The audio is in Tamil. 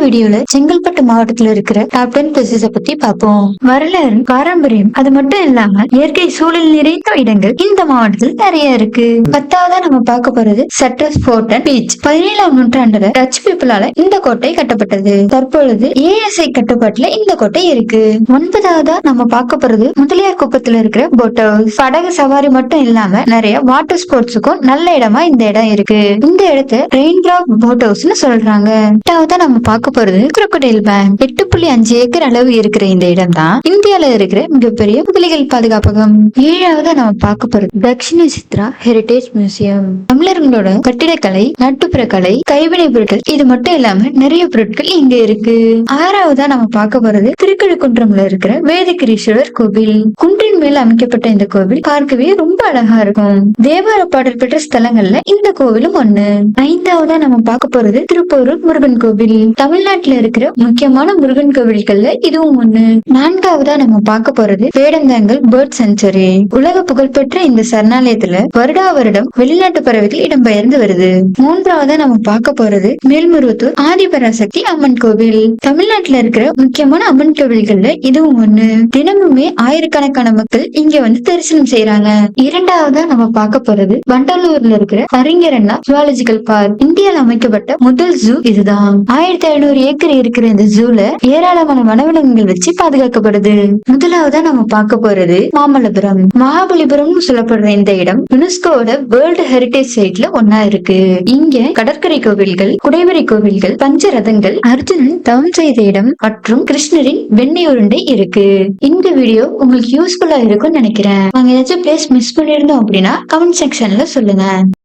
வீடியோல செங்கல்பட்டு மாவட்டத்துல இருக்கிற டாப் 10 பிளேசஸ் பத்தி பார்ப்போம். வரலாறு, பாரம்பரியம் அது மட்டும் இல்லாம இயற்கை சூழல் நிறைந்த இடங்கள் இந்த மாவட்டத்துல நிறைய இருக்கு. 10ஆவதா நம்ம பார்க்க போறது சட்டர்ஸ் ஃபோர்ட் அண்ட் பீச். 17ஆம் நூற்றாண்டுல டச் பீப்புளால இந்த கோட்டை கட்டப்பட்டது. தற்பொழுது ஏஎஸ்ஐ கட்டுப்பாட்டுல இந்த கோட்டை இருக்கு. 9ஆவதா நம்ம பார்க்க போறது முதலியார் குப்பத்துல இருக்கிற போட் ஹவுஸ். படகு சவாரி மட்டும் இல்லாம நிறைய வாட்டர் ஸ்போர்ட்ஸுக்கும் நல்ல இடமா இந்த இடம் இருக்கு. இந்த இடத்தை ரெயின் டிராப் போட் ஹவுஸ்னு சொல்றாங்க. 8ஆவதா நம்ம பார்க்க போறது crocodile பேங்க். 8.5 ஏக்கர் அளவு இருக்கிற இந்த இடம் தான் இந்தியால இருக்கிற மிகப்பெரிய புலிகள் பாதுகாப்பகம். 7ஆவதா நம்ம பார்க்க போறது தக்ஷிண சித்ரா ஹெரிடேஜ் மியூசியம். தமிழர்களோட கட்டிடக்கலை, நாட்டுப்புற கலை, கைவினை பொருட்கள் இது மட்டும் இல்லாம நிறைய பொருட்கள் இங்க இருக்கு. 6ஆவதா நம்ம பார்க்க போறது திருக்கழுக்குன்றம்ல இருக்கிற வேதகிரீஸ்வரர் கோவில். குன்றின் மேல் அமைக்கப்பட்ட இந்த கோவில் பார்க்கவே ரொம்ப அழகா இருக்கும். தேவார பாடல் பெற்ற ஸ்தலங்கள்ல இந்த கோவிலும் ஒண்ணு. 5ஆவதா நம்ம பார்க்க போறது திருப்போரூர் முருகன் கோவில். தமிழ்நாட்டுல இருக்கிற முக்கியமான முருகன் கோவில்கள்ல இதுவும் ஒண்ணு. 4ஆவதா நம்ம பார்க்க போறது வேடந்தாங்கல் பேர்ட் சென்சுரி. உலக புகழ்பெற்ற இந்த சரணாலயத்துல வருடா வருடம் வெளிநாட்டு பறவைகள் இடம்பெயர்ந்து வருது. 3ஆவதா நம்ம பார்க்க போறது மேல்மருவத்தூர் ஆதிபராசக்தி அம்மன் கோவில். தமிழ்நாட்டுல இருக்கிற முக்கியமான அம்மன் கோவில்கள்ல இதுவும் ஒண்ணு. தினமுமே ஆயிரக்கணக்கான மக்கள் இங்க வந்து தரிசனம் செய்யறாங்க. 2ஆவதா நம்ம பார்க்க போறது வண்டலூர்ல இருக்கிற அறிஞர் அண்ணா ஜுவாலஜிக்கல் பார்க். இந்தியாவில் அமைக்கப்பட்ட முதல் ஜூ இதுதான். 1500 ஏக்கர் இருக்கிற இந்த ஜூல ஏராளமான வனவிலங்குகள் வச்சு பாதுகாக்கப்படுது. முதலாவதா நம்ம பார்க்க போறது மாமல்லபுரம். மகாபலிபுரம் சொல்லப்படுற இந்த இடம் யுனெஸ்கோட வேர்ல்டு ஹெரிடேஜ் சைட்ல ஒன்னா இருக்கு. இங்க கடற்கரை கோவில்கள், குடைவரை கோவில்கள், பஞ்சரதங்கள், அர்ஜுனன் தவம் செய்த இடம் மற்றும் கிருஷ்ணரின் வெண்ணெய் உருண்டை இருக்கு. இந்த வீடியோ உங்களுக்கு யூஸ்ஃபுல்லா இருக்கும்னு நினைக்கிறேன். நாங்க ஏதாச்சும் பிளேஸ் மிஸ் பண்ணிருந்தோம் அப்படின்னா கமெண்ட் செக்ஷன்ல சொல்லுங்க.